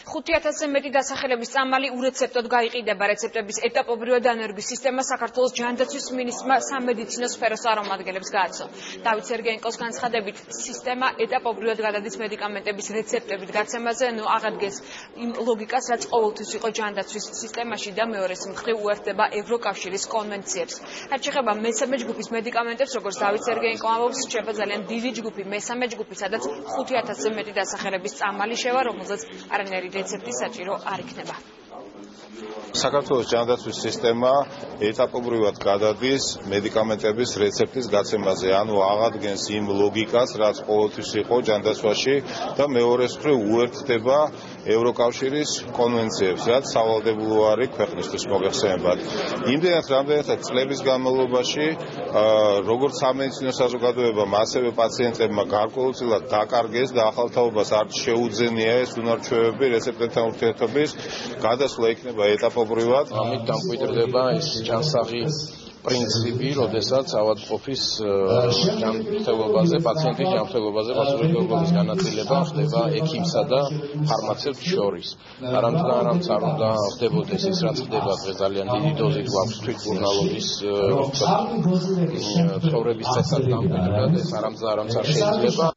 5,000-ზე მეტი დასახელების წამალი ურეცეპტოდ გაიყიდება. რეცეპტების ეტაპობრივად დანერგვის სისტემა საქართველოს ჯანდაცვის მინისტრმა სამედიცინო სფეროს წარმომადგენლებს გააცნო. დავით სერგეენკოს განცხადებით, სისტემა ეტაპობრივად გადადის მედიკამენტების რეცეპტებით გაცემაზე, აღადგეს იმ ლოგიკას, რაც ყოველთვის იყო ჯანდაცვის სისტემაში და მეორეს მხრივ უერთდება ევროკავშირის კონვენციებს. რაც შეეხება მესამე ჯგუფის მედიკამენტებს, როგორც დავით სერგეენკო ამბობს, რჩება ძალიან დიდი ჯგუფი, მესამე ჯგუფი, სადაც 5,000-ზე მეტი დასახელების წამალი შევა, რომელზეც არანაირი რეცეპტი საჭირო არ იქნება. საქართველოს ჯანდაცვის სისტემა ეტაპობრივად გადადის მედიკამენტების რეცეპტის გაცემაზე, ანუ აღადგენს იმ ლოგიკას, რაც ყოველთვის იყო ჯანდაცვაში და მეორეს მხრივ უერთდება ევროკავშირის კონვენციებს, რაც სავალდებულო არის ქვეყნისთვის მოგეხსენებათ. იმდენად რამდენადაც წლების განმავლობაში როგორც სამედიცინო საზოგადოებამ, ასევე პაციენტებმა გარკვეულწილად დაკარგეს და ახალ თაობას არ შეუძენია ეს უნარჩვევები რეცეპტებთან ურთიერთობის გადასვლა იქნება ეტაპობრივად. ამით დამკვიდრდება ეს ჯანსაღი პრინციპი, როდესაც ავადმყოფის ჯანმრთელობაზე, პაციენტის ჯანმრთელობაზე პასუხისმგებლობის განაწილება ხდება ექიმსა და ფარმაცევტს შორის. არამც არ უნდა ხდებოდეს ის, რაც ხდება დღეს ძალიან დიდი დოზით გვაქვს თვითმკურნალობის ცხოვრების წესად დამკვიდრდა, ეს არამც არ შეიძლება.